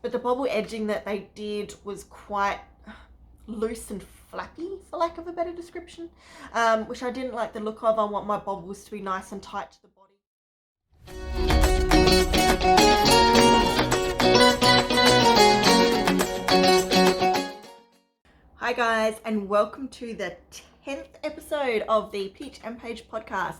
but the bobble edging that they did was quite loose and flappy, for lack of a better description, which I didn't like the look of. I want my bobbles to be nice and tight to the body. Hi guys, and welcome to the 10th episode of the Peach and Paige podcast.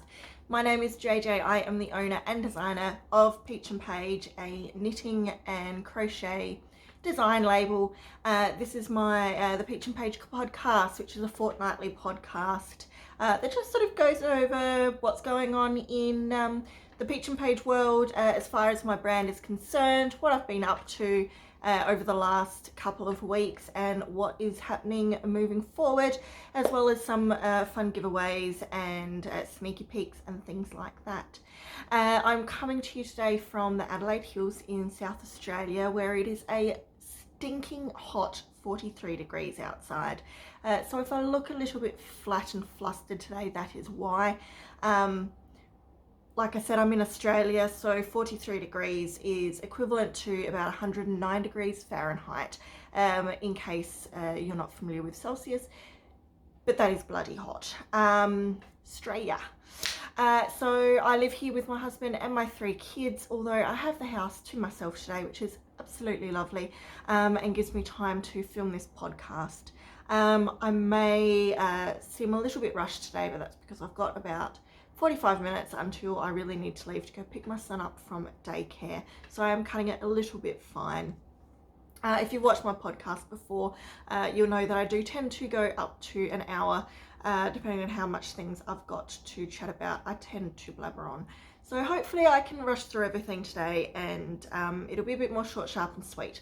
My name is JJ. I am the owner and designer of Peach and Paige, a knitting and crochet design label. This is my the Peach and Paige podcast, which is a fortnightly podcast that just sort of goes over what's going on in the Peach and Paige world as far as my brand is concerned, what I've been up to over the last couple of weeks and what is happening moving forward, as well as some fun giveaways and sneaky peeks and things like that. I'm coming to you today from the Adelaide Hills in South Australia, where it is a stinking hot 43 degrees outside. So if I look a little bit flat and flustered today, that is why. Like I said, I'm in Australia, so 43 degrees is equivalent to about 109 degrees Fahrenheit, in case you're not familiar with Celsius, but that is bloody hot. Australia. So I live here with my husband and my 3 kids, although I have the house to myself today, which is absolutely lovely, and gives me time to film this podcast. I may seem a little bit rushed today, but that's because I've got about 45 minutes until I really need to leave to go pick my son up from daycare. So I am cutting it a little bit fine. If you've watched my podcast before, you'll know that I do tend to go up to an hour, depending on how much things I've got to chat about. I tend to blabber on. So hopefully I can rush through everything today and it'll be a bit more short, sharp and sweet.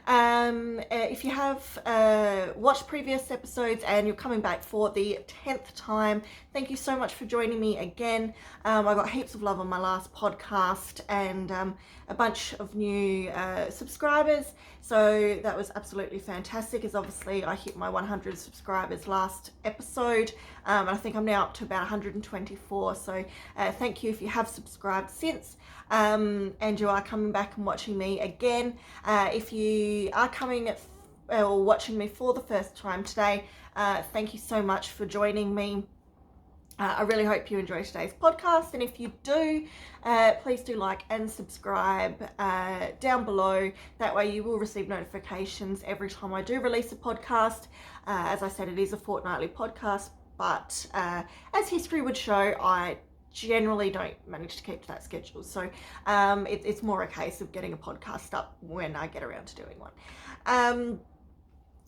If you have watched previous episodes and you're coming back for the 10th time, thank you so much for joining me again. I got heaps of love on my last podcast and a bunch of new subscribers. So that was absolutely fantastic, as obviously I hit my 100 subscribers last episode. And I think I'm now up to about 124. So thank you if you have subscribed since. And you are coming back and watching me again. If you are coming or watching me for the first time today, thank you so much for joining me. I really hope you enjoy today's podcast, and if you do, please do like and subscribe down below. That way you will receive notifications every time I do release a podcast. As I said, it is a fortnightly podcast, but as history would show, I generally don't manage to keep to that schedule. So it's more a case of getting a podcast up when I get around to doing one.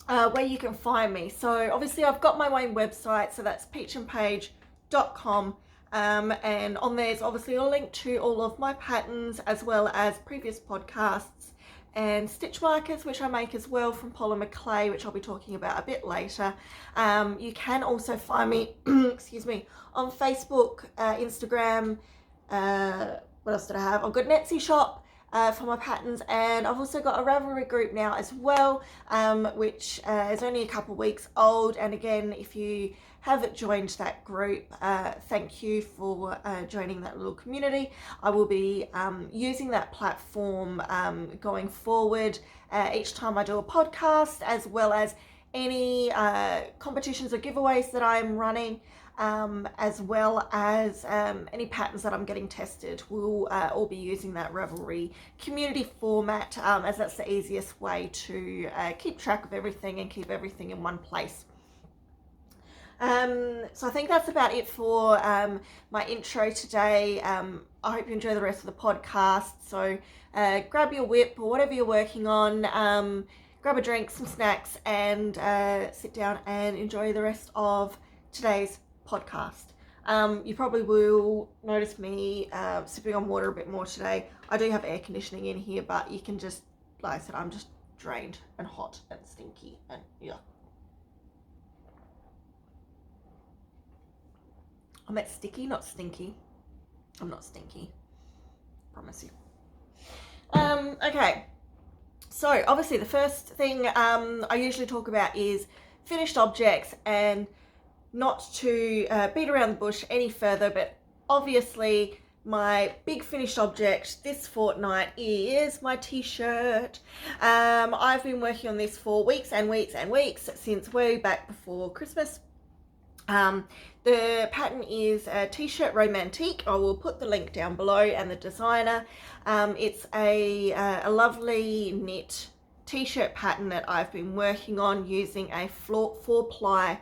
Where you can find me. So obviously I've got my own website, so that's peachandpaige.com, and on there's obviously a link to all of my patterns as well as previous podcasts and stitch markers, which I make as well from polymer clay, which I'll be talking about a bit later. You can also find me excuse me, on Facebook, Instagram, what else did I have? I've got an Etsy shop for my patterns, and I've also got a Ravelry group now as well, which is only a couple weeks old. And again, if you haven't joined that group, thank you for joining that little community. I will be using that platform going forward each time I do a podcast, as well as any competitions or giveaways that I'm running, as well as any patterns that I'm getting tested. We'll all be using that Ravelry community format, as that's the easiest way to keep track of everything and keep everything in one place. So I think that's about it for my intro today. I hope you enjoy the rest of the podcast. So grab your whip or whatever you're working on, grab a drink, some snacks, and sit down and enjoy the rest of today's podcast. You probably will notice me sipping on water a bit more today. I do have air conditioning in here, but you can just, like I said, I'm just drained and hot and stinky and yeah. I meant sticky, not stinky. I'm not stinky, promise you. Okay, so obviously the first thing I usually talk about is finished objects, and not to beat around the bush any further, but obviously my big finished object this fortnight is my t-shirt. I've been working on this for weeks and weeks and weeks, since way back before Christmas. The pattern is a t-shirt romantique. I will put the link down below, and the designer. It's a lovely knit t-shirt pattern that I've been working on using a 4-ply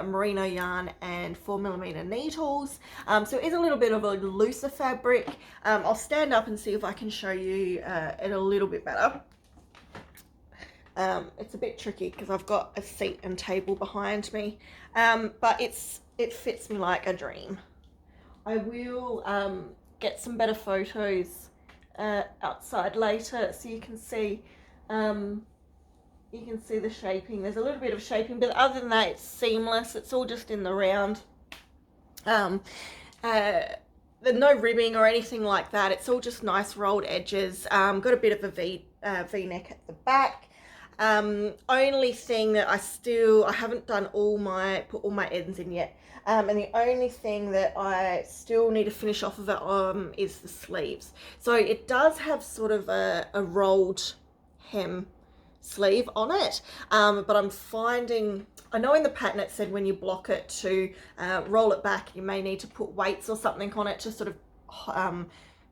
merino yarn and 4mm needles. So it is a little bit of a looser fabric. I'll stand up and see if I can show you it a little bit better. It's a bit tricky because I've got a seat and table behind me, but it fits me like a dream. I will get some better photos outside later so you can see the shaping. There's a little bit of shaping, but other than that, it's seamless. It's all just in the round. There's no ribbing or anything like that. It's all just nice rolled edges. Got a bit of a V-neck at the back. Only thing that I haven't done put all my ends in yet. And the only thing that I still need to finish off of it is the sleeves. So it does have sort of a rolled hem sleeve on it, but I'm finding, I know in the pattern it said when you block it to roll it back, you may need to put weights or something on it to sort of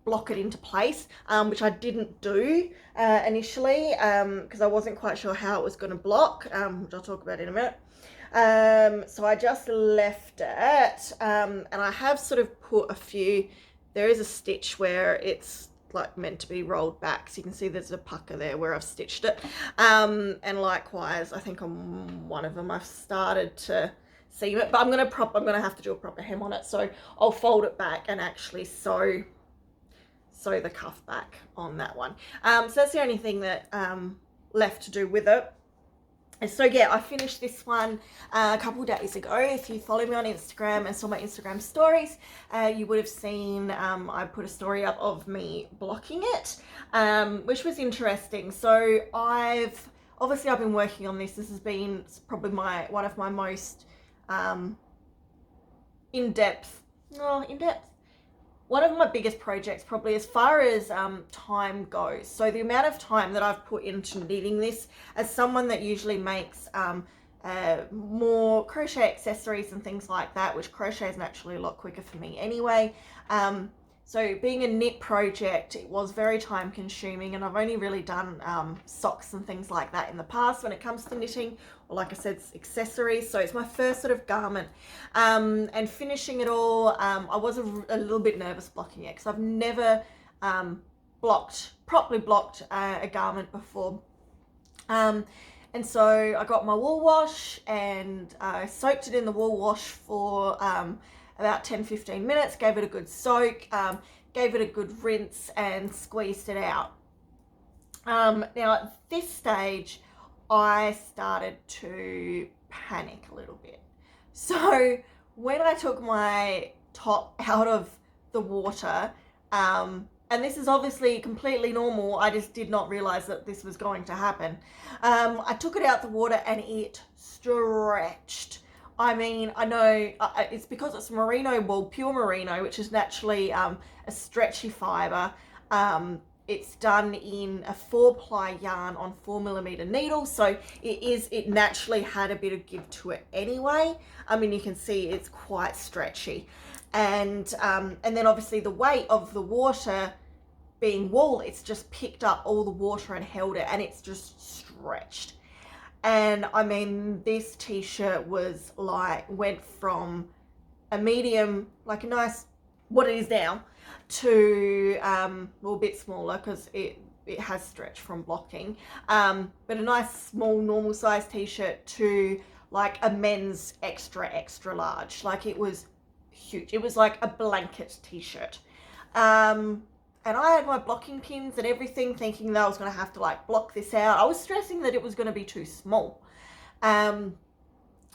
block it into place, which I didn't do initially because I wasn't quite sure how it was going to block, which I'll talk about in a minute. So I just left it, and I have sort of put there is a stitch where it's like meant to be rolled back, so you can see there's a pucker there where I've stitched it, and likewise I think on one of them I've started to seam it, but I'm gonna have to do a proper hem on it, so I'll fold it back and actually sew the cuff back on that one. So that's the only thing that left to do with it. So yeah, I finished this one a couple days ago. If you follow me on Instagram and saw my Instagram stories, you would have seen I put a story up of me blocking it, which was interesting. So I've been working on this. This has been probably one of my most in-depth, one of my biggest projects probably as far as time goes. So the amount of time that I've put into knitting this, as someone that usually makes more crochet accessories and things like that, which crochet is naturally a lot quicker for me anyway. So being a knit project, it was very time consuming, and I've only really done socks and things like that in the past when it comes to knitting, or like I said, accessories. So it's my first sort of garment, and finishing it all, I was a little bit nervous blocking it because I've never properly blocked a garment before. And so I got my wool wash and I soaked it in the wool wash for about 10-15 minutes, gave it a good soak, gave it a good rinse and squeezed it out. Now at this stage, I started to panic a little bit. So when I took my top out of the water, and this is obviously completely normal, I just did not realize that this was going to happen. I took it out the water and it stretched. I mean, I know it's because it's merino wool, pure merino, which is naturally a stretchy fiber. It's done in a 4-ply yarn on 4mm needles, so it naturally had a bit of give to it anyway. I mean, you can see it's quite stretchy, and then obviously the weight of the water being wool, it's just picked up all the water and held it, and it's just stretched. And I mean, this t-shirt was went from a medium, like a nice, what it is now, to a bit smaller because it has stretched from blocking, but a nice small normal size t-shirt to like a men's extra large. Like, it was huge. It was like a blanket t-shirt. And I had my blocking pins and everything, thinking that I was going to have to like block this out. I was stressing that it was going to be too small. I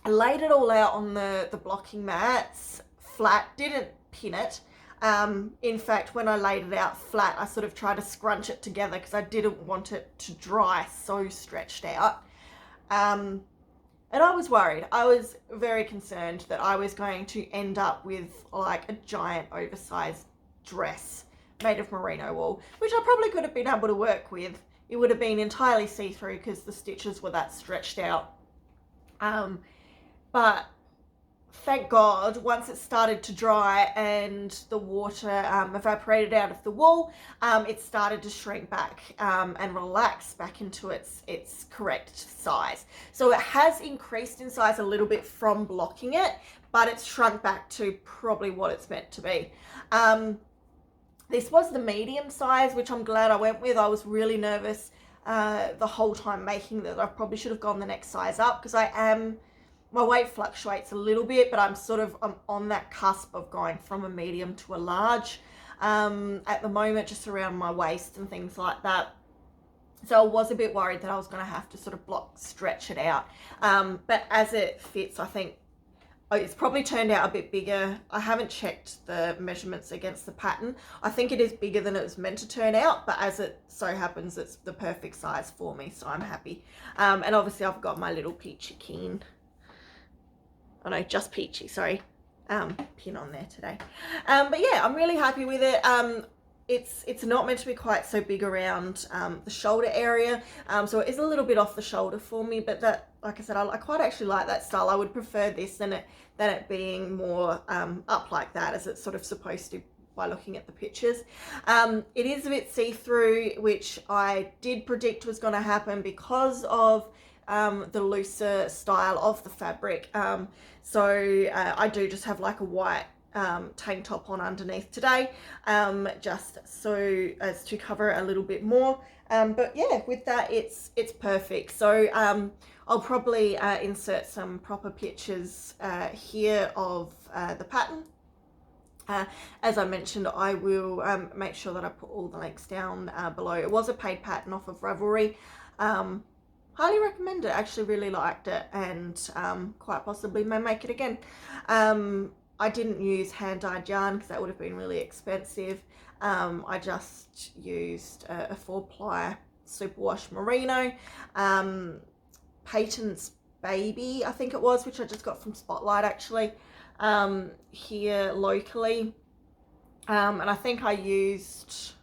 laid it all out on the blocking mats flat, didn't pin it. In fact, when I laid it out flat, I sort of tried to scrunch it together because I didn't want it to dry so stretched out. And I was worried. I was very concerned that I was going to end up with like a giant oversized dress made of merino wool, which I probably could have been able to work with. It would have been entirely see-through because the stitches were that stretched out. But thank God, once it started to dry and the water evaporated out of the wool, it started to shrink back and relax back into its correct size. So it has increased in size a little bit from blocking it, but it's shrunk back to probably what it's meant to be. This was the medium size, which I'm glad I went with. I was really nervous the whole time making that I probably should have gone the next size up, because my weight fluctuates a little bit, but I'm on that cusp of going from a medium to a large at the moment, just around my waist and things like that. So I was a bit worried that I was going to have to sort of stretch it out. But as it fits, I think it's probably turned out a bit bigger. I haven't checked the measurements against the pattern. I think it is bigger than it was meant to turn out, but as it so happens, it's the perfect size for me, so I'm happy. And obviously I've got my little Peachy Keen. Oh no, just Peachy, sorry. Pin on there today. But yeah, I'm really happy with it. It's not meant to be quite so big around the shoulder area, so it is a little bit off the shoulder for me, but that, like I said, I quite actually like that style. I would prefer this than it being more up like that, as it's sort of supposed to by looking at the pictures. It is a bit see-through, which I did predict was going to happen because of the looser style of the fabric. So I do just have like a white tank top on underneath today, just so as to cover it a little bit more. But yeah, with that, it's perfect. So I'll probably insert some proper pictures here of the pattern. As I mentioned, I will make sure that I put all the links down below. It was a paid pattern off of Ravelry. Highly recommend it. Actually really liked it, and quite possibly may make it again. I didn't use hand-dyed yarn because that would have been really expensive. I just used a 4-ply superwash merino, Peyton's Baby, I think it was, which I just got from Spotlight actually, here locally. And I think I used,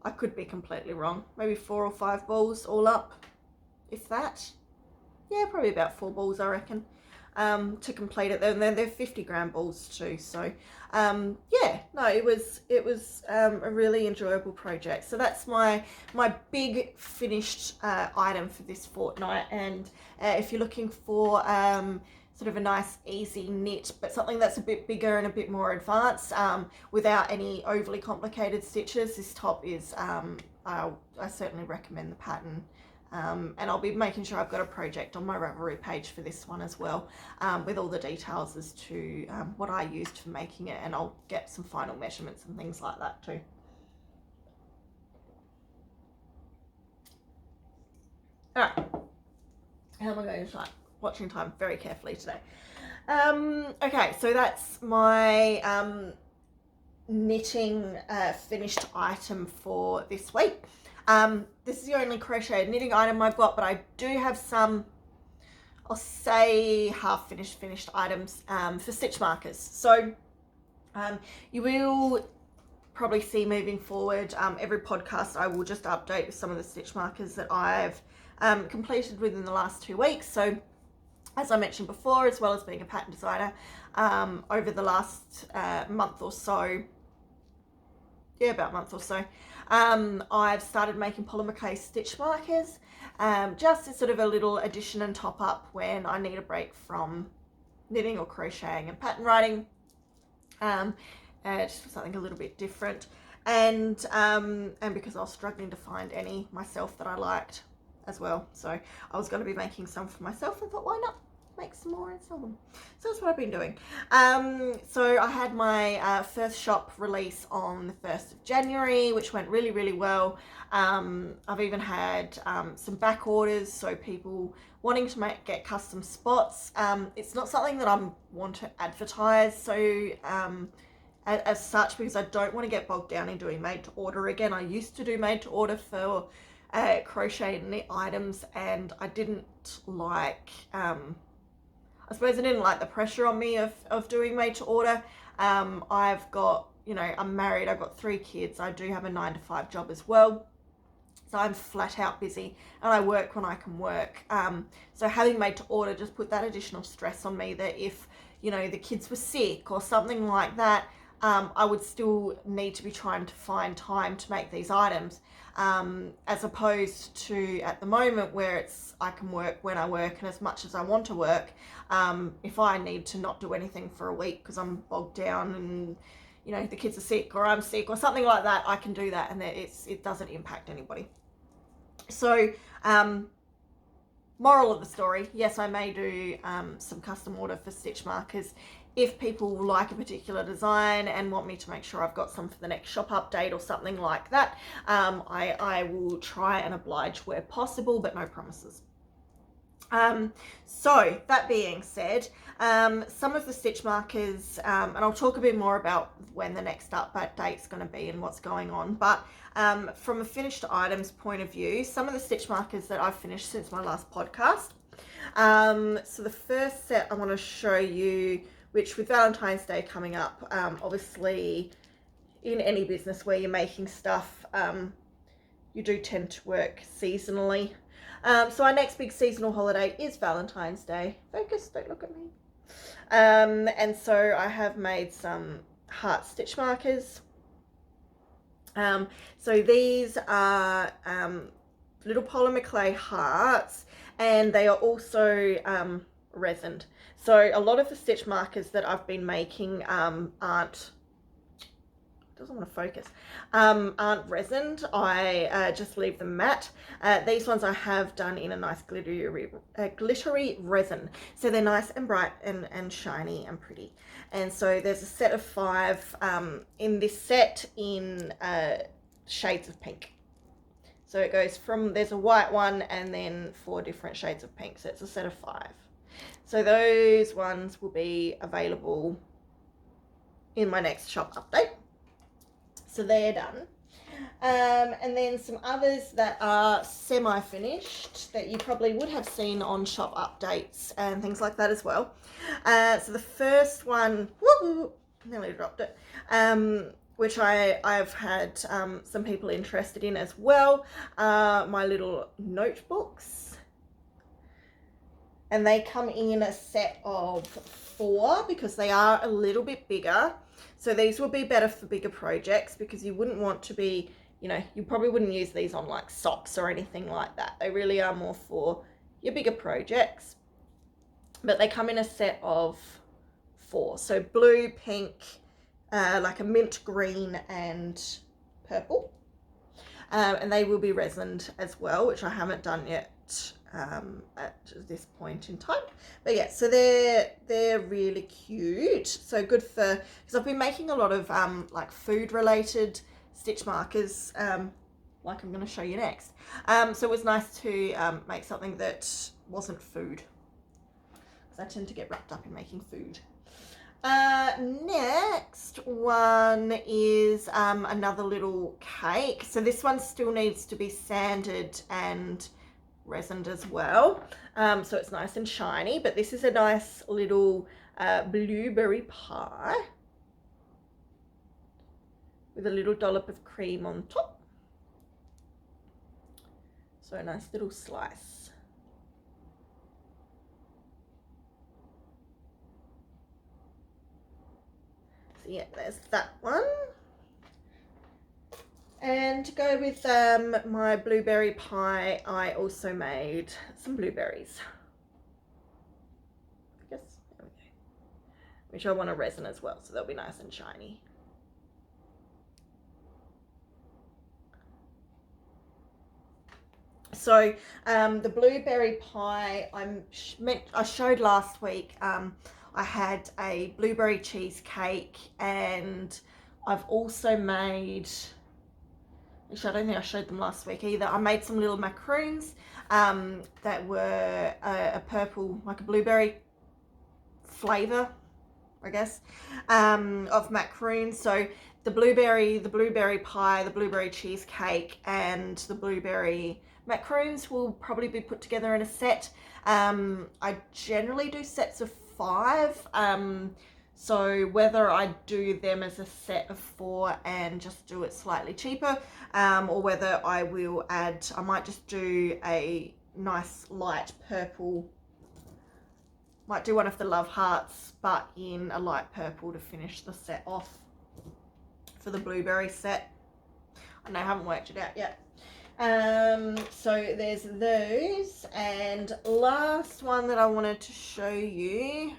I could be completely wrong, maybe 4 or 5 balls all up, if that. Yeah, probably about 4 balls, I reckon, to complete it. And then they're 50-gram balls too. So yeah, no, it was a really enjoyable project. So that's my big finished item for this fortnight. And if you're looking for sort of a nice easy knit, but something that's a bit bigger and a bit more advanced, without any overly complicated stitches, this top is, I certainly recommend the pattern. And I'll be making sure I've got a project on my Ravelry page for this one as well, with all the details as to what I used for making it, and I'll get some final measurements and things like that too. Alright, how am I going to start? Watching time very carefully today. Okay, so that's my knitting finished item for this week. This is the only crocheted knitting item I've got, but I do have some, I'll say half finished items for stitch markers. So you will probably see moving forward, every podcast I will just update with some of the stitch markers that I've completed within the last 2 weeks. So as I mentioned before, as well as being a pattern designer, over the last month or so, yeah, about a month or so, I've started making polymer case stitch markers, just as sort of a little addition and top up when I need a break from knitting or crocheting and pattern writing, just for something a little bit different, and because I was struggling to find any myself that I liked as well. So I was going to be making some for myself. I thought, why not make some more and sell them? So that's what I've been doing. So I had my first shop release on the 1st of January, which went really, really well. I've even had some back orders, so people wanting to get custom spots. It's not something that I want to advertise, so as such, because I don't want to get bogged down in doing made to order again. I used to do made to order for crochet and knit items, and I didn't like, I suppose I didn't like the pressure on me of doing made to order. I've got you know, I'm married, I've got 3 kids, I do have a 9-to-5 job as well. So I'm flat out busy and I work when I can work. So having made to order just put that additional stress on me that if, you know, the kids were sick or something like that, I would still need to be trying to find time to make these items, as opposed to at the moment where it's I can work when I work and as much as I want to work. If I need to not do anything for a week because I'm bogged down and, you know, the kids are sick or I'm sick or something like that, I can do that and it doesn't impact anybody. So, moral of the story, yes, I may do some custom order for stitch markers if people like a particular design and want me to make sure I've got some for the next shop update or something like that. I will try and oblige where possible, but no promises. So that being said, some of the stitch markers, and I'll talk a bit more about when the next update is going to be and what's going on, but from a finished items point of view, some of the stitch markers that I've finished since my last podcast. So the first set I want to show you, which with Valentine's Day coming up, obviously in any business where you're making stuff, you do tend to work seasonally. So our next big seasonal holiday is Valentine's Day. Focus, don't look at me. And so I have made some heart stitch markers. So these are little polymer clay hearts, and they are also resined. So a lot of the stitch markers that I've been making doesn't want to focus, aren't resined. I just leave them matte. These ones I have done in a nice glittery resin. So they're nice and bright and shiny and pretty. And so there's a set of 5 in this set in shades of pink. So it goes from, there's a white one and then 4 different shades of pink. So it's a set of 5. So those ones will be available in my next shop update. So they're done. And then some others that are semi-finished that you probably would have seen on shop updates and things like that as well. So the first one, nearly dropped it, which I've had some people interested in as well, my little notebooks. And they come in a set of 4 because they are a little bit bigger. So these will be better for bigger projects because you wouldn't want to be, you know, you probably wouldn't use these on like socks or anything like that. They really are more for your bigger projects. But they come in a set of 4. So blue, pink, like a mint green and purple. And they will be resined as well, which I haven't done yet at this point in time. But yeah, so they're really cute. So good for, because I've been making a lot of like food related stitch markers, like I'm going to show you next. So it was nice to make something that wasn't food, because I tend to get wrapped up in making food. Next one is another little cake. So this one still needs to be sanded and resined as well, so it's nice and shiny, but this is a nice little blueberry pie with a little dollop of cream on top. So a nice little slice. So yeah, there's that one. And to go with my blueberry pie, I also made some blueberries. I guess, there we go. Which I want to resin as well, so they'll be nice and shiny. So the blueberry pie I showed last week. I had a blueberry cheesecake, and I've also made, actually I don't think I showed them last week either, I made some little macaroons that were a purple, like a blueberry flavour, I guess, of macaroons. So the blueberry pie, the blueberry cheesecake, and the blueberry macaroons will probably be put together in a set. I generally do sets of 5, So whether I do them as a set of 4 and just do it slightly cheaper, or whether I will add, I might just do a nice light purple, might do one of the love hearts, but in a light purple to finish the set off for the blueberry set. I haven't worked it out yet. So there's those, and last one that I wanted to show you,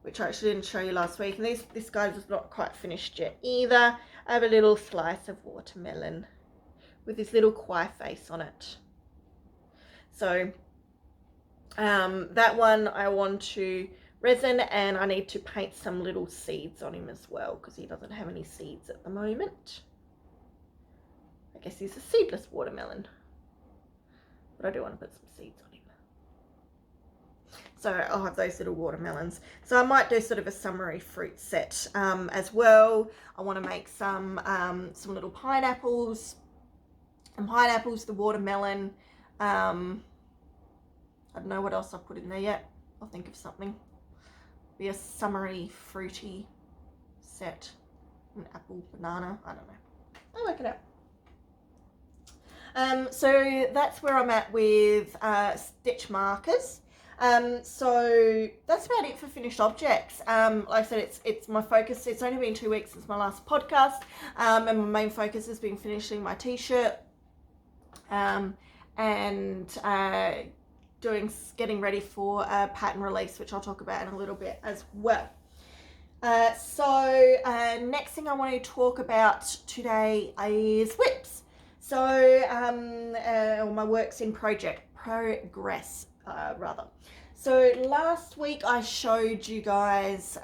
which I actually didn't show you last week, and this guy's not quite finished yet either. I have a little slice of watermelon with this little kawaii face on it. So that one I want to resin, and I need to paint some little seeds on him as well, because he doesn't have any seeds at the moment. I guess he's a seedless watermelon, but I do want to put some seeds on him. So I'll have those little watermelons. So I might do sort of a summery fruit set as well. I want to make some little pineapples, the watermelon. I don't know what else I've put in there yet. I'll think of something. Be a summery fruity set. An apple, banana, I don't know. I'll work it out. So that's where I'm at with stitch markers. So that's about it for finished objects. Like I said, it's my focus. It's only been 2 weeks since my last podcast, and my main focus has been finishing my t-shirt, and getting ready for a pattern release, which I'll talk about in a little bit as well. So next thing I want to talk about today is whips. So my work's in progress. So last week I showed you guys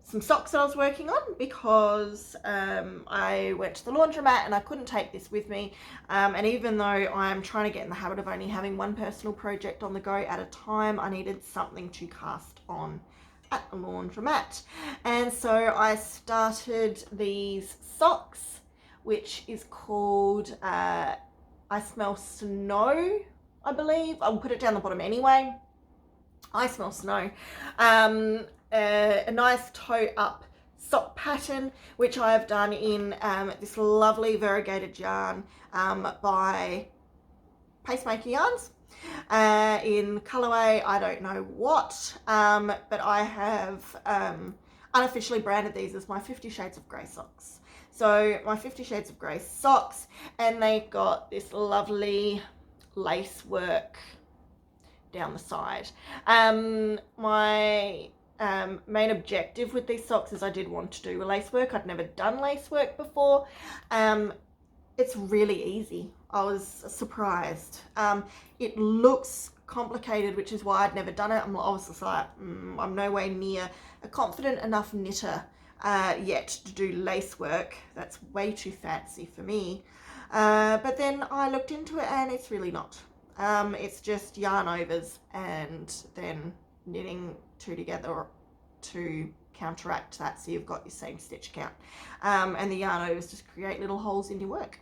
some socks that I was working on, because I went to the laundromat and I couldn't take this with me, and even though I'm trying to get in the habit of only having one personal project on the go at a time, I needed something to cast on at the laundromat. And so I started these socks, which is called I Smell Snow, I believe. I'll put it down the bottom anyway. I Smell Snow. A nice toe up sock pattern, which I have done in this lovely variegated yarn by Pacemaker yarns, in colorway I don't know what, but I have unofficially branded these as my 50 Shades of Grey socks. So my 50 Shades of Grey socks, and they've got this lovely lace work down the side. My main objective with these socks is I did want to do a lace work. I'd never done lace work before. It's really easy. I was surprised. It looks complicated, which is why I'd never done it. I was just like, I'm no way near a confident enough knitter yet to do lace work. That's way too fancy for me. But then I looked into it and it's really not. It's just yarn overs and then knitting 2 together to counteract that, so you've got your same stitch count. And the yarn overs just create little holes in your work.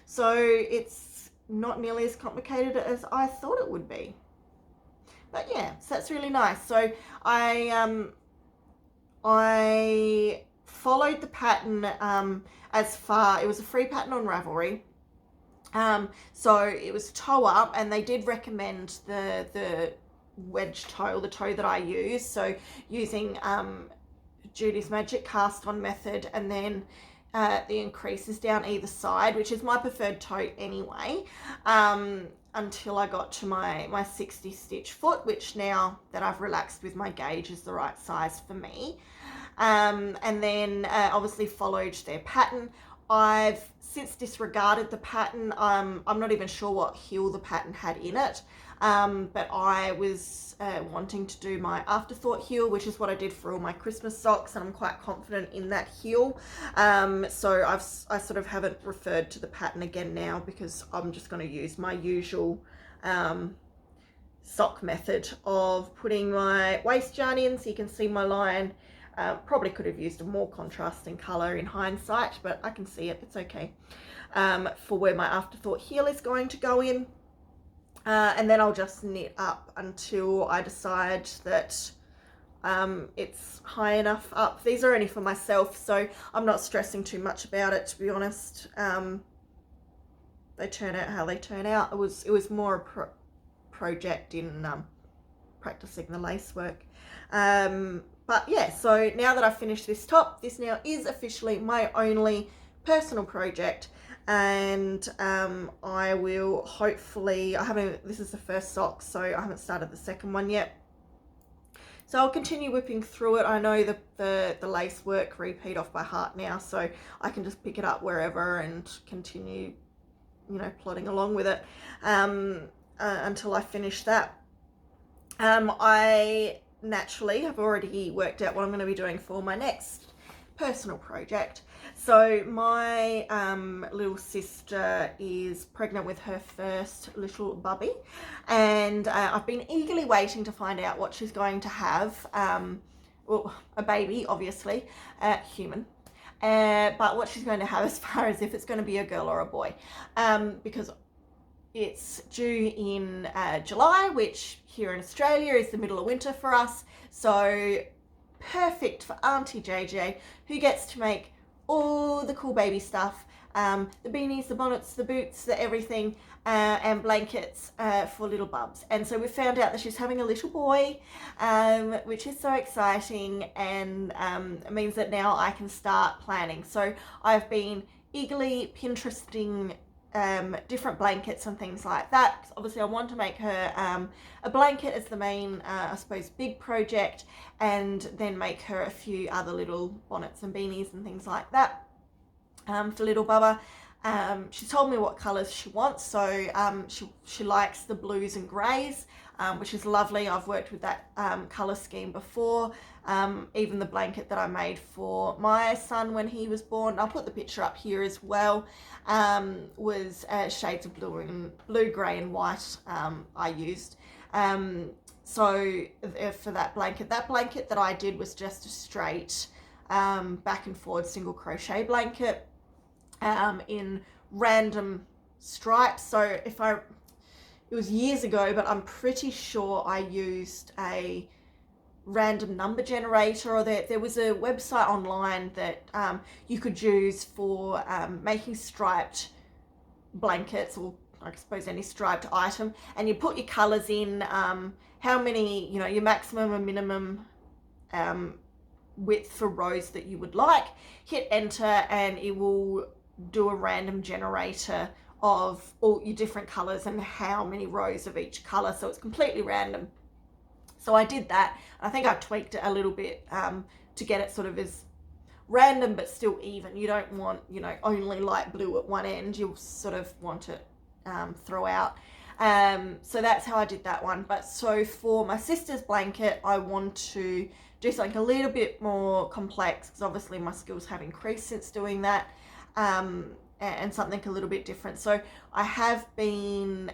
So it's not nearly as complicated as I thought it would be. But yeah, so that's really nice. So I followed the pattern as far, it was a free pattern on Ravelry. So it was toe up, and they did recommend the wedge toe, the toe that I use. So using Judy's Magic cast on method, and then the increases down either side, which is my preferred toe anyway, until I got to my 60 stitch foot, which now that I've relaxed with my gauge is the right size for me. And then obviously followed their pattern. I've since disregarded the pattern. I'm not even sure what heel the pattern had in it, but I was wanting to do my afterthought heel, which is what I did for all my Christmas socks, and I'm quite confident in that heel. So I sort of haven't referred to the pattern again now, because I'm just going to use my usual sock method of putting my waist yarn in so you can see my line. Probably could have used a more contrasting colour in hindsight, but I can see it, it's okay. For where my afterthought heel is going to go in. And then I'll just knit up until I decide that It's high enough up. These are only for myself, so I'm not stressing too much about it, to be honest. They turn out how they turn out. It was more a project in practicing the lace work. But yeah, so now that I've finished this top, this now is officially my only personal project, and I will hopefully, this is the first sock, so I haven't started the second one yet. So I'll continue whipping through it. I know the lace work repeat off by heart now, so I can just pick it up wherever and continue, plodding along with it until I finish that. I naturally have already worked out what I'm going to be doing for my next personal project. So my little sister is pregnant with her first little bubby, and I've been eagerly waiting to find out what she's going to have. Well, a baby, obviously, human. But what she's going to have as far as if it's going to be a girl or a boy, because it's due in July, which here in Australia is the middle of winter for us. So perfect for Auntie JJ, who gets to make all the cool baby stuff, the beanies, the bonnets, the boots, the everything, and blankets for little bubs. And so we found out that she's having a little boy, which is so exciting, and it means that now I can start planning. So I've been eagerly Pinteresting different blankets and things like that, because obviously I want to make her a blanket as the main, I suppose, big project, and then make her a few other little bonnets and beanies and things like that for little Bubba. She told me what colours she wants, so she likes the blues and greys, which is lovely. I've worked with that colour scheme before. Even the blanket that I made for my son when he was born, I'll put the picture up here as well, was shades of blue, grey and white I used. So for that blanket that I did was just a straight back and forward single crochet blanket in random stripes. So it was years ago, but I'm pretty sure I used a random number generator, or there was a website online that you could use for making striped blankets, or I suppose any striped item, and you put your colors in, how many, your maximum and minimum width for rows that you would like, hit enter, and it will do a random generator of all your different colors and how many rows of each color. So it's completely random. So I did that. I think I tweaked it a little bit to get it sort of as random but still even. You don't want, only light blue at one end. You sort of want it throughout. So that's how I did that one. But so for my sister's blanket, I want to do something a little bit more complex, because obviously my skills have increased since doing that. And something a little bit different. So I have been,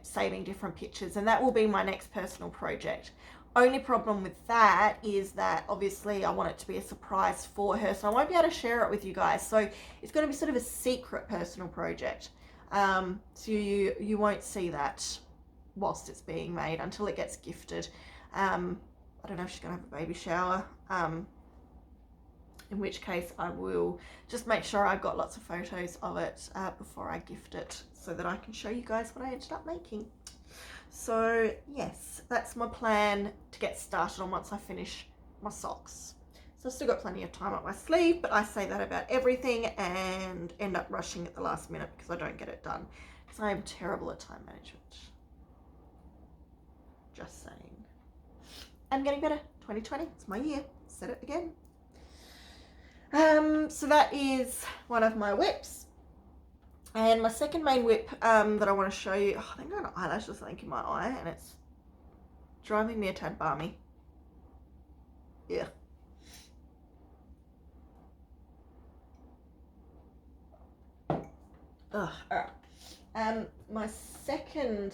saving different pictures, and that will be my next personal project. Only problem with that is that obviously I want it to be a surprise for her, so I won't be able to share it with you guys. So it's going to be sort of a secret personal project. So you won't see that whilst it's being made until it gets gifted. I don't know if she's going to have a baby shower. In which case I will just make sure I've got lots of photos of it before I gift it, so that I can show you guys what I ended up making. So yes, that's my plan to get started on once I finish my socks. So I've still got plenty of time up my sleeve, but I say that about everything and end up rushing at the last minute because I don't get it done, because I am terrible at time management. Just saying. I'm getting better. 2020, it's my year. Said it again. So that is one of my whips, and my second main whip that I want to show you. I think I got an eyelash or something in my eye, and it's driving me a tad balmy. Yeah. Ugh. Alright. My second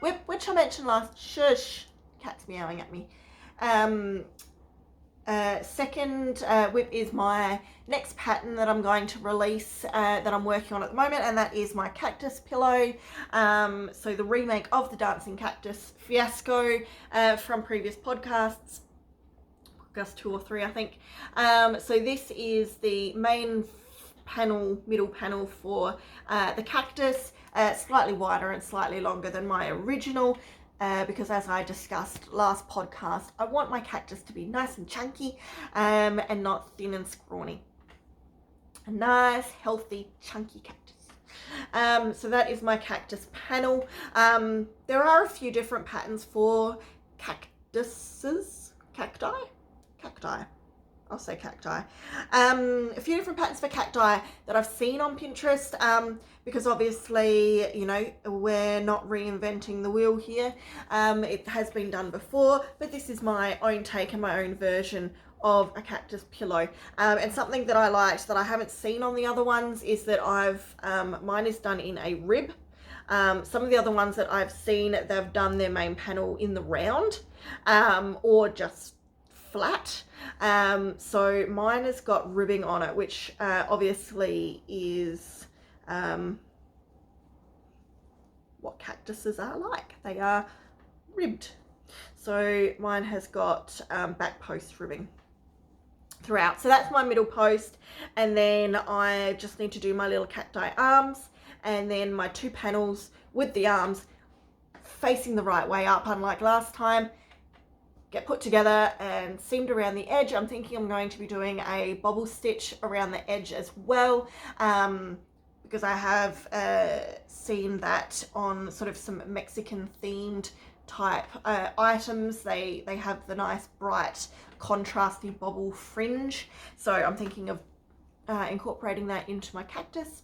whip, which I mentioned last. Shush. Cat's meowing at me. second whip is my next pattern that I'm going to release that I'm working on at the moment, and that is my cactus pillow. So the remake of the Dancing Cactus fiasco from previous podcasts, podcast 2 or 3 I think. So this is the main panel, middle panel for the cactus, slightly wider and slightly longer than my original. Because as I discussed last podcast, I want my cactus to be nice and chunky and not thin and scrawny. A nice, healthy, chunky cactus. So that is my cactus panel. There are a few different patterns for cactuses. Cacti. I'll say cacti. A few different patterns for cacti that I've seen on Pinterest, because obviously, you know, we're not reinventing the wheel here. It has been done before, but this is my own take and my own version of a cactus pillow. And something that I liked that I haven't seen on the other ones is that mine is done in a rib. Some of the other ones that I've seen, they've done their main panel in the round, or just flat. So mine has got ribbing on it, which obviously is what cactuses are like. They are ribbed. So mine has got back post ribbing throughout. So that's my middle post, and then I just need to do my little cacti arms, and then my 2 panels with the arms facing the right way up, unlike last time, get put together and seamed around the edge. I'm thinking I'm going to be doing a bobble stitch around the edge as well, because I have seen that on sort of some Mexican themed type items. They have the nice bright contrasty bobble fringe, so I'm thinking of incorporating that into my cactus.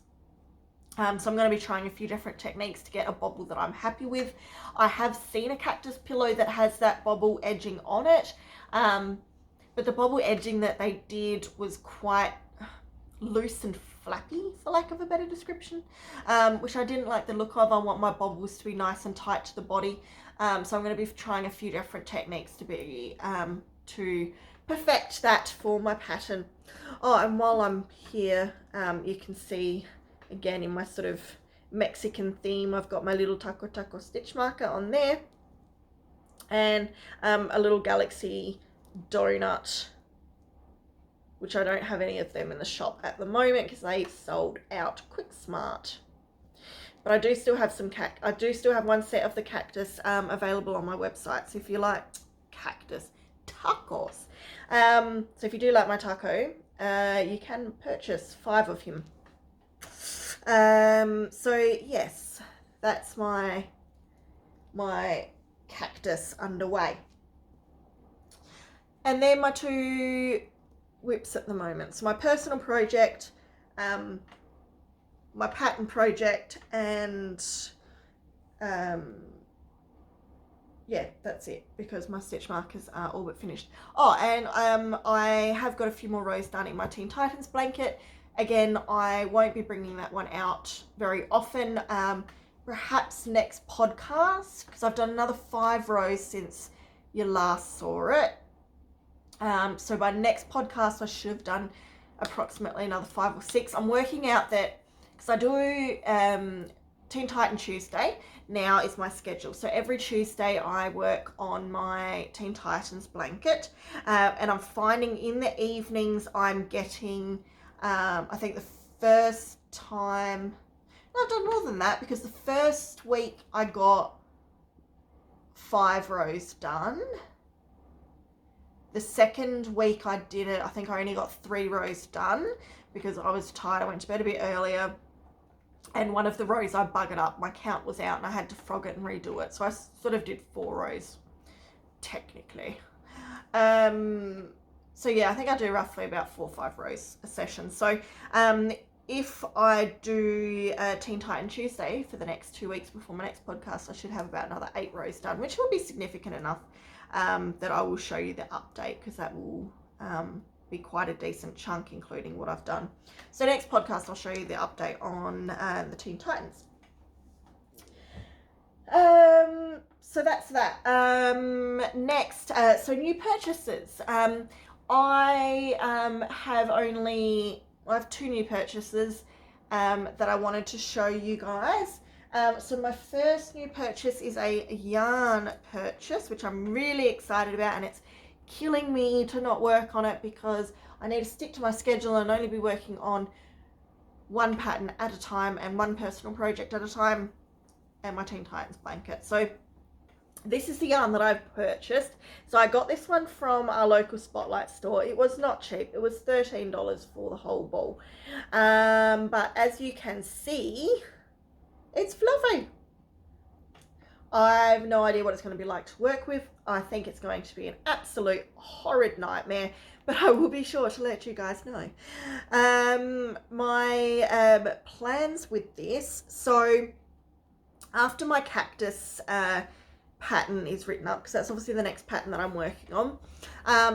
So I'm going to be trying a few different techniques to get a bobble that I'm happy with. I have seen a cactus pillow that has that bobble edging on it, but the bobble edging that they did was quite loose and flappy, for lack of a better description, which I didn't like the look of. I want my bobbles to be nice and tight to the body, so I'm going to be trying a few different techniques to perfect that for my pattern. Oh, and while I'm here, you can see again in my sort of Mexican theme, I've got my little taco stitch marker on there, and a little galaxy donut, which I don't have any of them in the shop at the moment because they sold out quick smart. But I do still have I do still have one set of the cactus available on my website. So if you like cactus tacos, so if you do like my taco, you can purchase 5 of him. So yes, that's my cactus underway. And then my 2 whips at the moment. So my personal project, my pattern project, and yeah, that's it, because my stitch markers are all but finished. Oh, and I have got a few more rows done in my Teen Titans blanket. Again, I won't be bringing that one out very often. Perhaps next podcast, because I've done another 5 rows since you last saw it. So by next podcast, I should have done approximately another 5 or 6. I'm working out that, because I do Teen Titan Tuesday now is my schedule. So every Tuesday I work on my Teen Titans blanket, and I'm finding in the evenings I'm getting, I think the first time, no, I've done more than that, because the first week I got 5 rows done. The second week I did it, I think I only got 3 rows done because I was tired. I went to bed a bit earlier, and one of the rows I buggered up. My count was out and I had to frog it and redo it. So I sort of did 4 rows technically. So yeah, I think I do roughly about 4 or 5 rows a session. So if I do Teen Titan Tuesday for the next 2 weeks before my next podcast, I should have about another 8 rows done, which will be significant enough that I will show you the update, because that will be quite a decent chunk, including what I've done. So next podcast, I'll show you the update on the Teen Titans. So that's that. Next, so new purchases. I have 2 new purchases that I wanted to show you guys. So my first new purchase is a yarn purchase, which I'm really excited about, and it's killing me to not work on it because I need to stick to my schedule and only be working on one pattern at a time and one personal project at a time, and my Teen Titans blanket. So this is the yarn that I've purchased. So I got this one from our local Spotlight store. It was not cheap. It was $13 for the whole ball. But as you can see, it's fluffy. I have no idea what it's going to be like to work with. I think it's going to be an absolute horrid nightmare, but I will be sure to let you guys know. My plans with this. So after my cactus pattern is written up, because that's obviously the next pattern that I'm working on.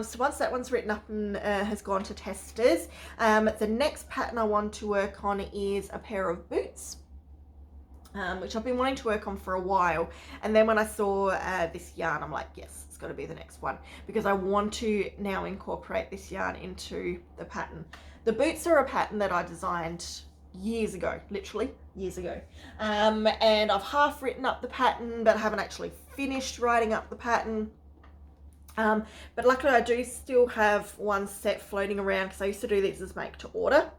So once that one's written up and has gone to testers, the next pattern I want to work on is a pair of boots, which I've been wanting to work on for a while. And then when I saw this yarn, I'm like, yes, it's got to be the next one, because I want to now incorporate this yarn into the pattern. The boots are a pattern that I designed years ago, literally years ago, and I've half written up the pattern but haven't actually finished writing up the pattern, but luckily I do still have one set floating around because I used to do these as make to order.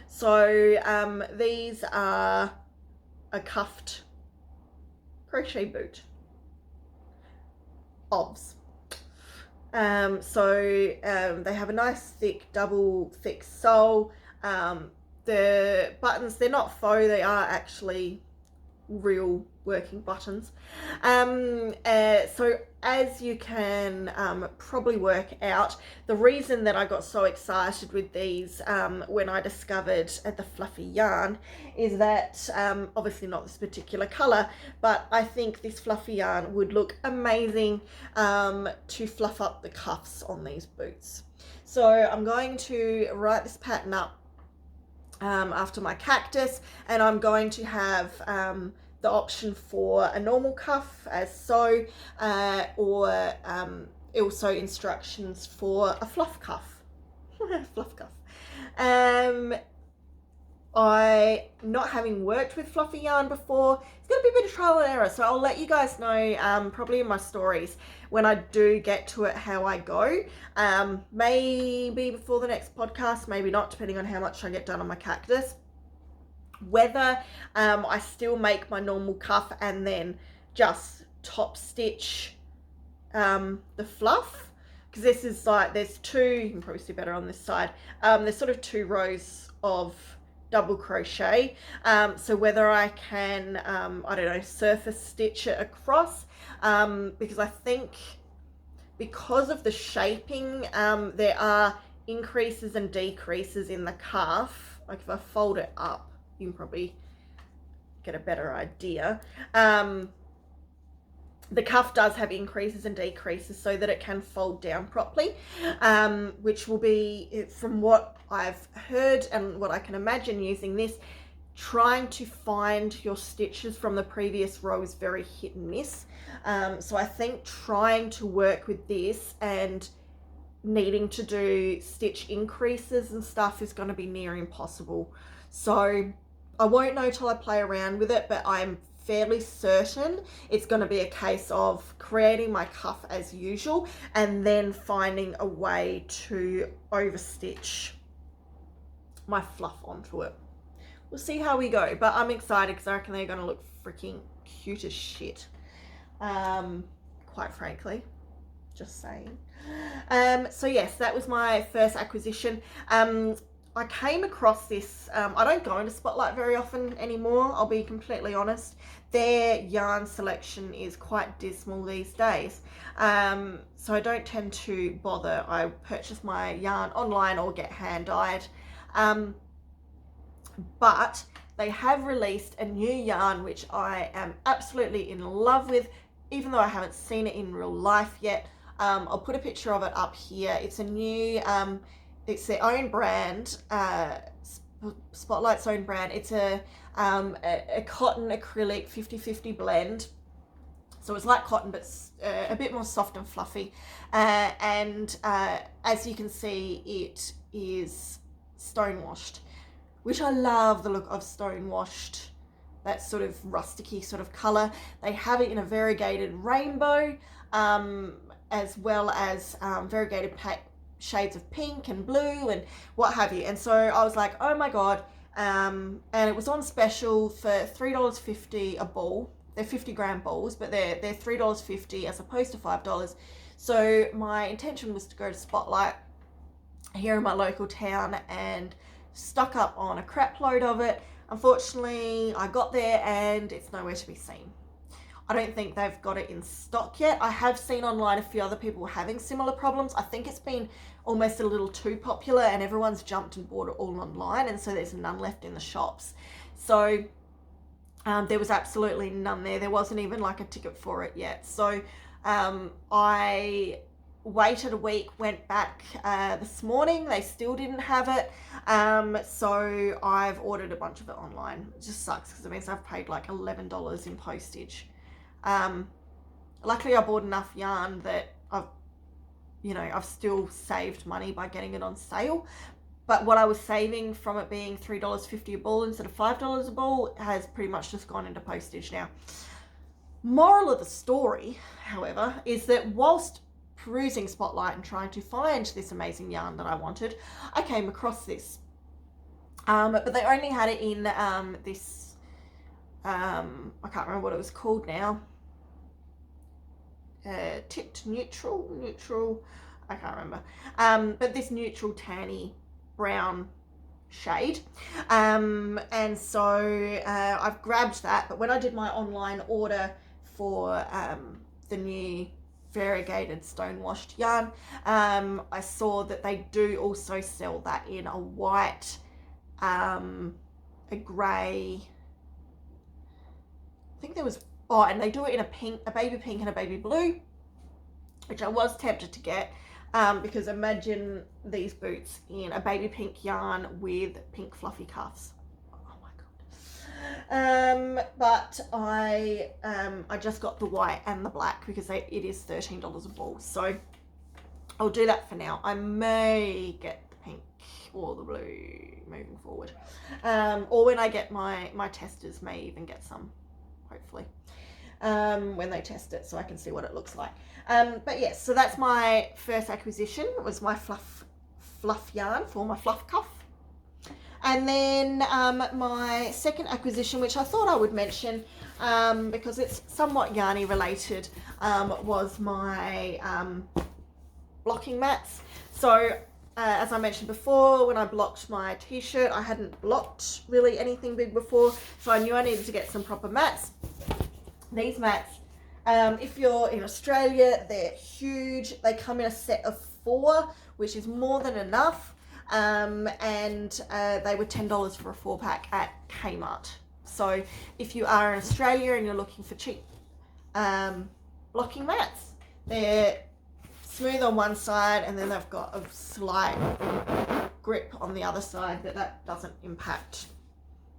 So these are a cuffed crochet boot obs. They have a nice thick double thick sole. The buttons, they're not faux, they are actually real working buttons. So as you can probably work out, the reason that I got so excited with these when I discovered the fluffy yarn is that obviously not this particular color, but I think this fluffy yarn would look amazing to fluff up the cuffs on these boots. So I'm going to write this pattern up after my cactus, and I'm going to have the option for a normal cuff as so, or also instructions for a fluff cuff. Fluff cuff. I, not having worked with fluffy yarn before, it's going to be a bit of trial and error, so I'll let you guys know probably in my stories when I do get to it how I go. Maybe before the next podcast, maybe not, depending on how much I get done on my cactus. Whether I still make my normal cuff and then just top stitch the fluff, because this is like, there's two, you can probably see better on this side, there's sort of 2 rows of double crochet, so whether I can I don't know, surface stitch it across, because I think because of the shaping there are increases and decreases in the cuff. Like if I fold it up, you can probably get a better idea. The cuff does have increases and decreases so that it can fold down properly, which will be, from what I've heard and what I can imagine using this, trying to find your stitches from the previous row is very hit and miss. So I think trying to work with this and needing to do stitch increases and stuff is going to be near impossible. So I won't know till I play around with it, but I'm fairly certain it's going to be a case of creating my cuff as usual and then finding a way to overstitch my fluff onto it. We'll see how we go, but I'm excited because I reckon they're going to look freaking cute as shit, quite frankly, just saying. So yes, that was my first acquisition. I came across this, I don't go into Spotlight very often anymore, I'll be completely honest. Their yarn selection is quite dismal these days, so I don't tend to bother. I purchase my yarn online or get hand dyed, but they have released a new yarn which I am absolutely in love with, even though I haven't seen it in real life yet. I'll put a picture of it up here. It's a new, it's their own brand, Spotlight's own brand. It's a cotton acrylic 50-50 blend. So it's like cotton, but a bit more soft and fluffy. And as you can see, it is stone washed, which I love the look of stone washed, that sort of rusticy sort of color. They have it in a variegated rainbow, as well as variegated shades of pink and blue and what have you. And so I was like, oh my God. And it was on special for $3.50 a ball. They're 50-gram balls, but they're $3.50 as opposed to $5. So my intention was to go to Spotlight here in my local town and stock up on a crap load of it. Unfortunately, I got there and it's nowhere to be seen. I don't think they've got it in stock yet. I have seen online a few other people having similar problems. I think it's been almost a little too popular and everyone's jumped and bought it all online, and so there's none left in the shops. So there was absolutely none there. There wasn't even like a ticket for it yet. So I waited a week, went back this morning. They still didn't have it. So I've ordered a bunch of it online. It just sucks because it means I've paid like $11 in postage. Luckily I bought enough yarn that I've still saved money by getting it on sale. But what I was saving from it being $3.50 a ball instead of $5 a ball has pretty much just gone into postage now. Moral of the story, however, is that whilst perusing Spotlight and trying to find this amazing yarn that I wanted, I came across this. But they only had it in this, I can't remember what it was called now. Tipped neutral, I can't remember. But this neutral tanny brown shade. And so I've grabbed that, but when I did my online order for the new variegated stone washed yarn, I saw that they do also sell that in a white, a grey, I think there was, and they do it in a pink, a baby pink and a baby blue, which I was tempted to get, because imagine these boots in a baby pink yarn with pink fluffy cuffs. Oh my God. But I just got the white and the black because it is $13 a ball. So I'll do that for now. I may get the pink or the blue moving forward. Or when I get my testers, may even get some, hopefully, when they test it so I can see what it looks like. But yes, so that's my first acquisition. It was my fluff yarn for my fluff cuff. And then my second acquisition, which I thought I would mention because it's somewhat yarny related, was my blocking mats. So as I mentioned before, when I blocked my t-shirt, I hadn't blocked really anything big before, so I knew I needed to get some proper mats. These mats, if you're in Australia, they're huge. They come in a set of 4, which is more than enough. And they were $10 for a 4-pack at Kmart. So if you are in Australia and you're looking for cheap blocking mats, they're smooth on one side and then they've got a slight grip on the other side, but that doesn't impact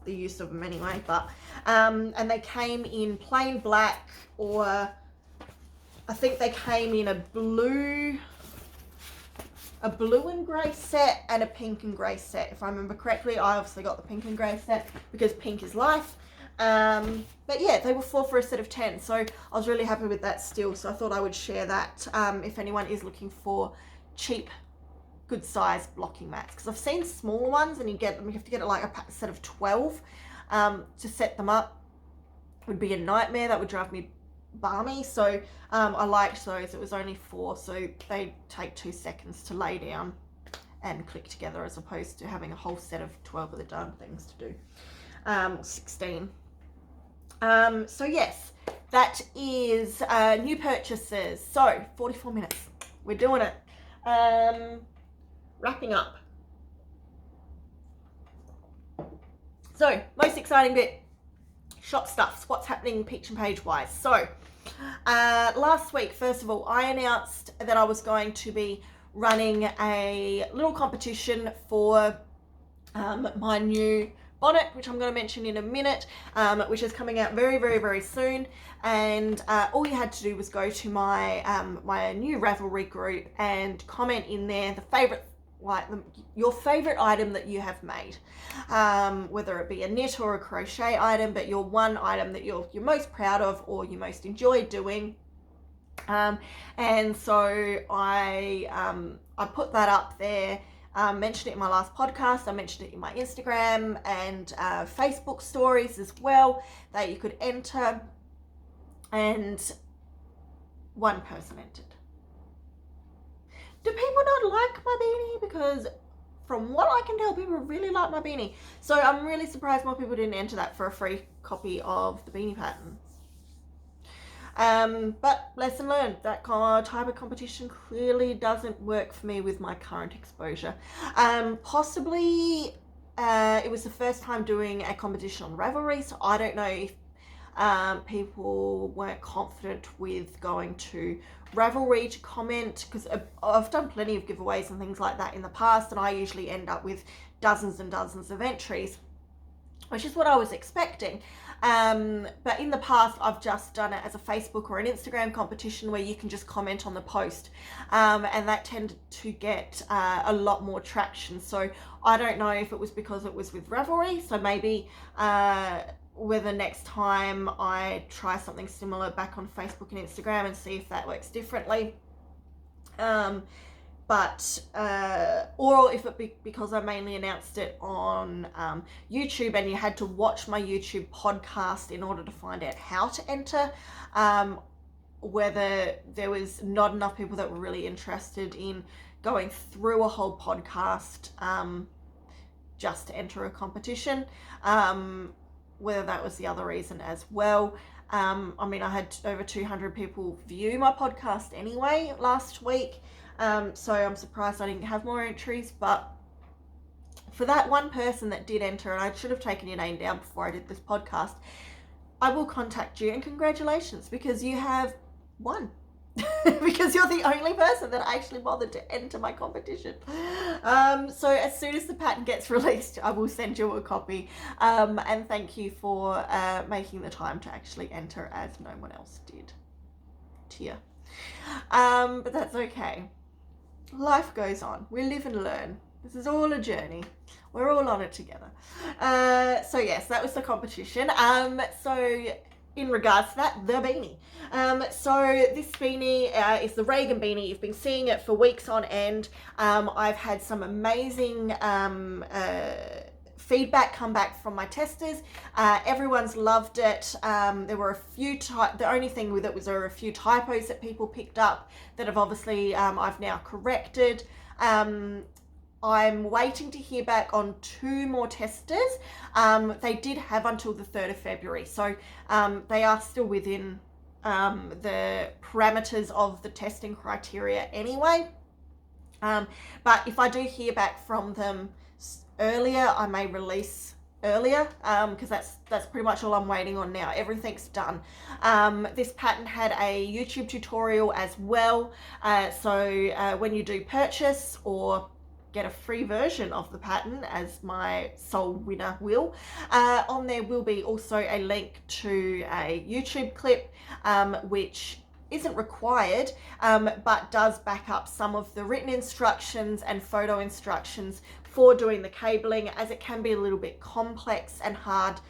the use of them anyway. But and they came in plain black, or I think they came in a blue and grey set and a pink and grey set, if I remember correctly. I obviously got the pink and grey set because pink is life. But yeah, they were 4 for a set of 10, so I was really happy with that still. So I thought I would share that if anyone is looking for cheap, good size blocking mats, because I've seen smaller ones and you have to get it like a set of 12 to set them up. It would be a nightmare. That would drive me balmy. So I liked those. It was only 4, so they take 2 seconds to lay down and click together, as opposed to having a whole set of 12 of the darn things to do. 16. So yes, that is new purchases. So 44 minutes, we're doing it. Wrapping up. So most exciting bit, shop stuffs. What's happening Peach and Paige wise? So last week, first of all, I announced that I was going to be running a little competition for my new bonnet, which I'm going to mention in a minute, which is coming out very, very, very soon. And all you had to do was go to my my new Ravelry group and comment in there your favorite item that you have made, whether it be a knit or a crochet item, but your one item that you're most proud of or you most enjoy doing. And so I put that up there. Mentioned it in my last podcast. I mentioned it in my Instagram and Facebook stories as well, that you could enter, and one person entered. Do people not like my beanie? Because from what I can tell, people really like my beanie. So I'm really surprised more people didn't enter that for a free copy of the beanie pattern. But lesson learned, that type of competition clearly doesn't work for me with my current exposure. Possibly it was the first time doing a competition on Ravelry, so I don't know if people weren't confident with going to Ravelry to comment, because I've done plenty of giveaways and things like that in the past, and I usually end up with dozens and dozens of entries, which is what I was expecting. But in the past, I've just done it as a Facebook or an Instagram competition where you can just comment on the post, and that tended to get a lot more traction. So I don't know if it was because it was with Ravelry, so maybe whether next time I try something similar back on Facebook and Instagram and see if that works differently. But or if it be because I mainly announced it on YouTube and you had to watch my YouTube podcast in order to find out how to enter, whether there was not enough people that were really interested in going through a whole podcast just to enter a competition, whether that was the other reason as well. I mean, I had over 200 people view my podcast anyway last week. So I'm surprised I didn't have more entries, but for that one person that did enter, and I should have taken your name down before I did this podcast, I will contact you and congratulations, because you have won. Because you're the only person that actually bothered to enter my competition. So as soon as the pattern gets released, I will send you a copy. And thank you for making the time to actually enter, as no one else did. Tear. But that's okay. Life goes on. We live and learn. This is all a journey. We're all on it together. So yes, that was the competition. So in regards to that, the beanie. So this beanie is the Reagan beanie. You've been seeing it for weeks on end. I've had some amazing feedback come back from my testers. Everyone's loved it. There were a few the only thing with it was there were a few typos that people picked up that have obviously I've now corrected. I'm waiting to hear back on 2 more testers. They did have until the 3rd of February, so they are still within the parameters of the testing criteria anyway. But if I do hear back from them earlier, I may release earlier, because that's pretty much all I'm waiting on now. Everything's done. This pattern had a YouTube tutorial as well, so when you do purchase or get a free version of the pattern, as my sole winner will, on there will be also a link to a YouTube clip, which isn't required, but does back up some of the written instructions and photo instructions for doing the cabling, as it can be a little bit complex and hard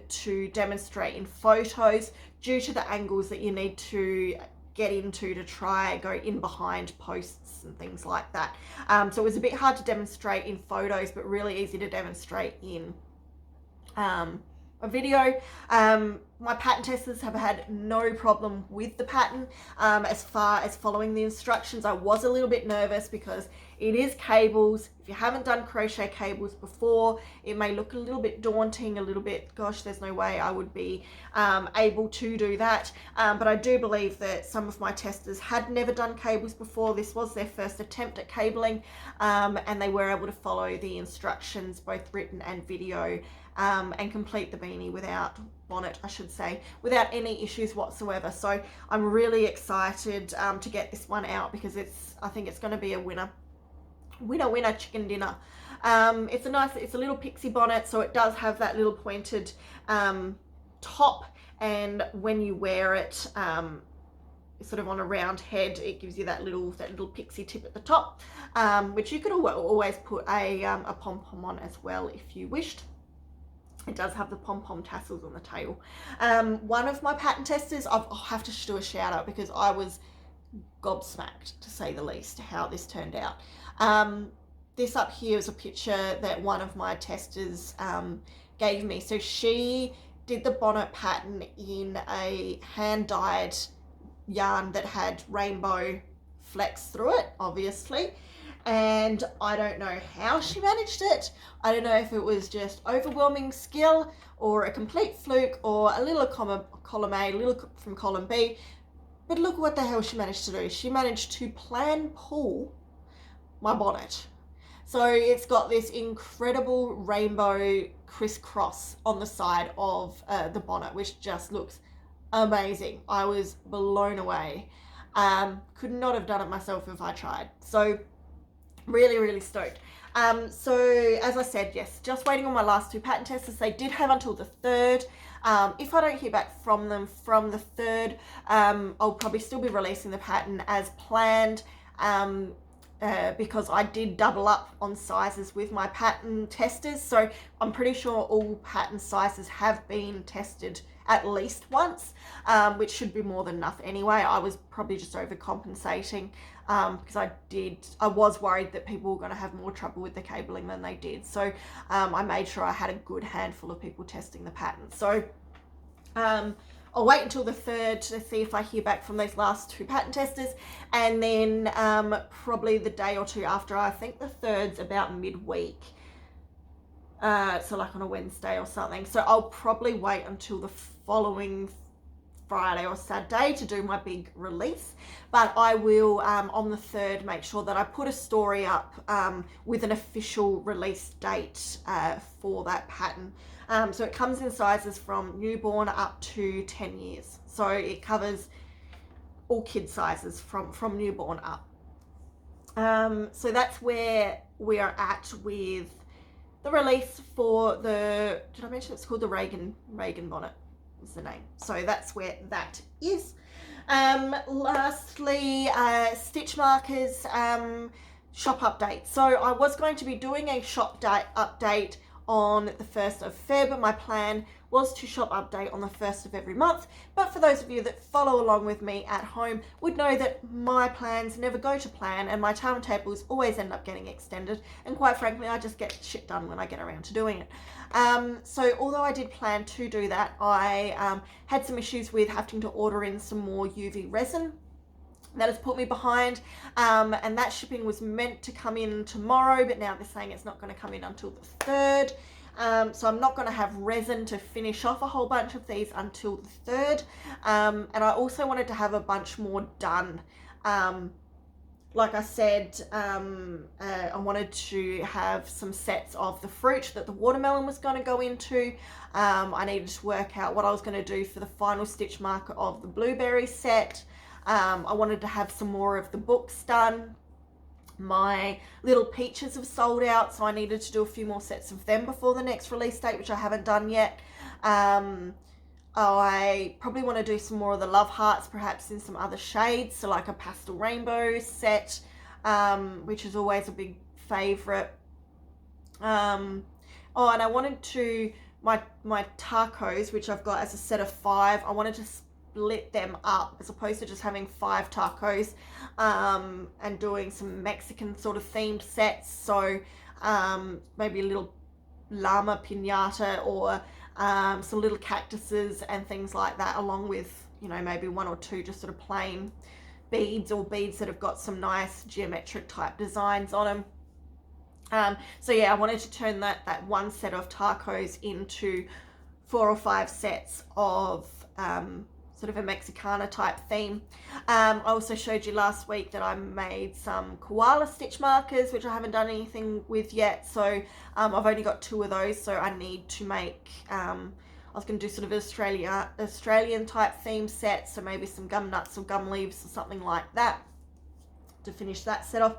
to demonstrate in photos due to the angles that you need to get into to try go in behind posts and things like that. So it was a bit hard to demonstrate in photos, but really easy to demonstrate in a video. My pattern testers have had no problem with the pattern. As far as following the instructions, I was a little bit nervous because it is cables. If you haven't done crochet cables before, it may look a little bit daunting, a little bit, gosh, there's no way I would be able to do that. But I do believe that some of my testers had never done cables before. This was their first attempt at cabling, and they were able to follow the instructions, both written and video, and complete the beanie bonnet, I should say, without any issues whatsoever. So I'm really excited to get this one out, because I think it's going to be a winner chicken dinner. It's a little pixie bonnet, so it does have that little pointed top, and when you wear it sort of on a round head, it gives you that little pixie tip at the top, which you could always put a pom-pom on as well if you wished. It does have the pom-pom tassels on the tail. One of my pattern testers, I'll have to do a shout out because I was gobsmacked, to say the least, how this turned out. This up here is a picture that one of my testers gave me. So she did the bonnet pattern in a hand-dyed yarn that had rainbow flecks through it, obviously. And I don't know how she managed it. I don't know if it was just overwhelming skill or a complete fluke or a little column A, a little from column B. But look what the hell she managed to do. She managed to plan pull my bonnet. So it's got this incredible rainbow crisscross on the side of the bonnet, which just looks amazing. I was blown away. Could not have done it myself if I tried. So really, really stoked. So as I said, yes, just waiting on my last two pattern testers. They did have until the 3rd. If I don't hear back from them from the 3rd, I'll probably still be releasing the pattern as planned, because I did double up on sizes with my pattern testers. So I'm pretty sure all pattern sizes have been tested at least once, which should be more than enough anyway. I was probably just overcompensating because I was worried that people were going to have more trouble with the cabling than they did. So I made sure I had a good handful of people testing the pattern. So I'll wait until the 3rd to see if I hear back from those last two pattern testers, and then probably the day or two after, I think the 3rd's about midweek. So like on a Wednesday or something. So I'll probably wait until the following Friday or Saturday to do my big release. But I will, on the 3rd, make sure that I put a story up with an official release date for that pattern. So it comes in sizes from newborn up to 10 years. So it covers all kid sizes from newborn up. So that's where we are at with the release for the, did I mention it's called the Reagan bonnet is the name. So that's where that is. Lastly, stitch markers, shop update. So I was going to be doing a shop update on the 1st of Feb. My plan was to shop update on the 1st of every month, but for those of you that follow along with me at home would know that my plans never go to plan and my timetables always end up getting extended, and quite frankly I just get shit done when I get around to doing it. So although I did plan to do that, I had some issues with having to order in some more UV resin. That has put me behind, and that shipping was meant to come in tomorrow, but now they're saying it's not going to come in until the 3rd. So I'm not going to have resin to finish off a whole bunch of these until the 3rd. And I also wanted to have a bunch more done. Like I said, I wanted to have some sets of the fruit that the watermelon was going to go into. I needed to work out what I was going to do for the final stitch marker of the blueberry set. I wanted to have some more of the books done. My little peaches have sold out, so I needed to do a few more sets of them before the next release date, which I haven't done yet. I probably want to do some more of the love hearts, perhaps in some other shades, so like a pastel rainbow set, which is always a big favourite. And I wanted to, my tacos, which I've got as a set of 5, I wanted to split them up as opposed to just having 5 tacos, and doing some Mexican sort of themed sets. So maybe a little llama piñata or some little cactuses and things like that, along with, you know, maybe 1 or 2 just sort of plain beads or beads that have got some nice geometric type designs on them. So yeah, I wanted to turn that one set of tacos into 4 or 5 sets of sort of a Mexicana type theme. I also showed you last week that I made some koala stitch markers, which I haven't done anything with yet. So I've only got 2 of those, so I need to make, I was going to do sort of an Australian type theme set, so maybe some gum nuts or gum leaves or something like that to finish that set off.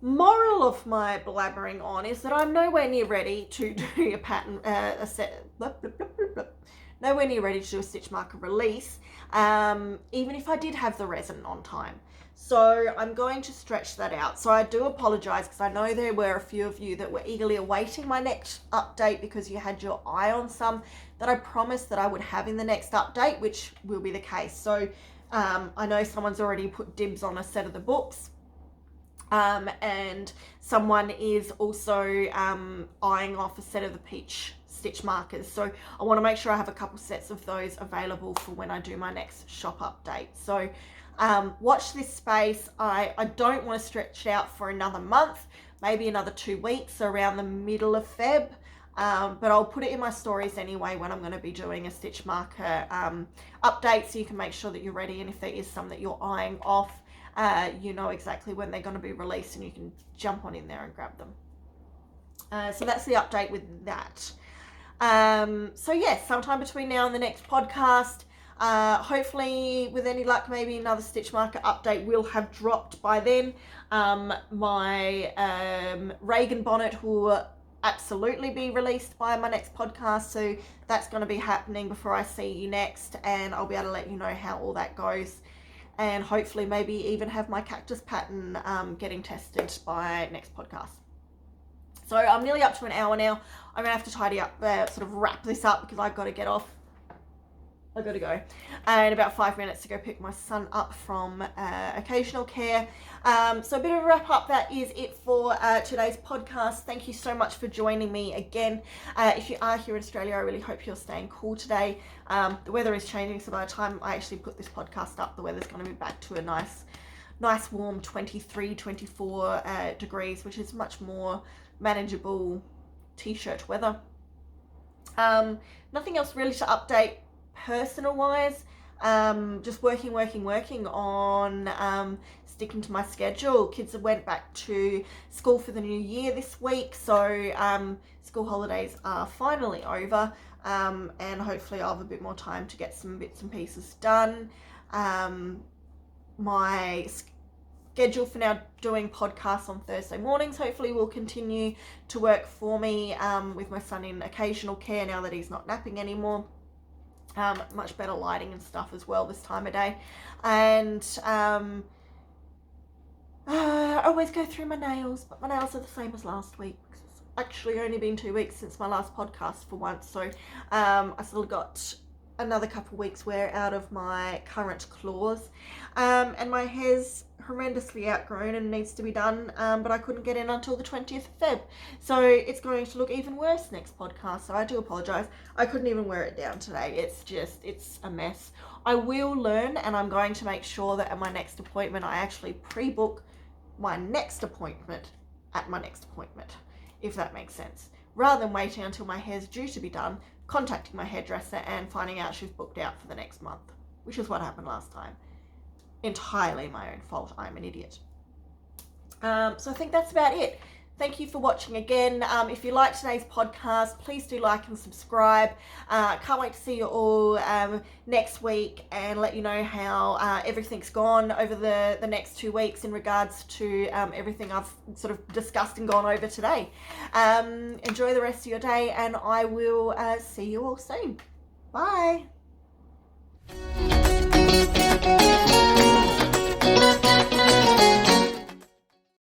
moral of my blabbering on is that I'm nowhere near ready to do a pattern, nowhere near ready to do a stitch marker release, even if I did have the resin on time. So I'm going to stretch that out. So I do apologize, because I know there were a few of you that were eagerly awaiting my next update because you had your eye on some that I promised that I would have in the next update, which will be the case. So I know someone's already put dibs on a set of the books. And someone is also eyeing off a set of the Peach stitch markers. So I want to make sure I have a couple sets of those available for when I do my next shop update. So watch this space. I don't want to stretch it out for another month, maybe another 2 weeks, so around the middle of Feb. But I'll put it in my stories anyway when I'm going to be doing a stitch marker update, so you can make sure that you're ready. And if there is some that you're eyeing off, you know exactly when they're going to be released and you can jump on in there and grab them. So that's the update with that. So yes, sometime between now and the next podcast, hopefully with any luck, maybe another stitch marker update will have dropped by then. My Reagan bonnet will absolutely be released by my next podcast, so that's going to be happening before I see you next, and I'll be able to let you know how all that goes. And hopefully maybe even have my cactus pattern getting tested by next podcast. So I'm nearly up to an hour now. I'm going to have to tidy up, sort of wrap this up, because I've got to get off. I've got to go. In about 5 minutes to go pick my son up from occasional care. So a bit of a wrap up. That is it for today's podcast. Thank you so much for joining me again. If you are here in Australia, I really hope you're staying cool today. The weather is changing, so by the time I actually put this podcast up, the weather's going to be back to a nice warm 23, 24 degrees, which is much more manageable t-shirt weather. Nothing else really to update personal wise. Just working on sticking to my schedule. Kids went back to school for the new year this week, so school holidays are finally over, and hopefully I'll have a bit more time to get some bits and pieces done. My schedule for now doing podcasts on Thursday mornings hopefully will continue to work for me, with my son in occasional care now that he's not napping anymore. Much better lighting and stuff as well this time of day. And I always go through my nails, but my nails are the same as last week. It's actually only been 2 weeks since my last podcast for once, so I still got another couple of weeks wear out of my current claws, and my hair's horrendously outgrown and needs to be done, but I couldn't get in until the 20th of Feb, so it's going to look even worse next podcast, so I do apologise. I couldn't even wear it down today. It's a mess. I will learn, and I'm going to make sure that at my next appointment I actually pre-book my next appointment at my next appointment, if that makes sense, rather than waiting until my hair's due to be done, contacting my hairdresser and finding out she's booked out for the next month, which is what happened last time. Entirely my own fault. I'm an idiot. So I think that's about it. Thank you for watching again. If you liked today's podcast, please do like and subscribe. Can't wait to see you all next week and let you know how everything's gone over the next 2 weeks in regards to everything I've sort of discussed and gone over today. Enjoy the rest of your day, and I will see you all soon. Bye.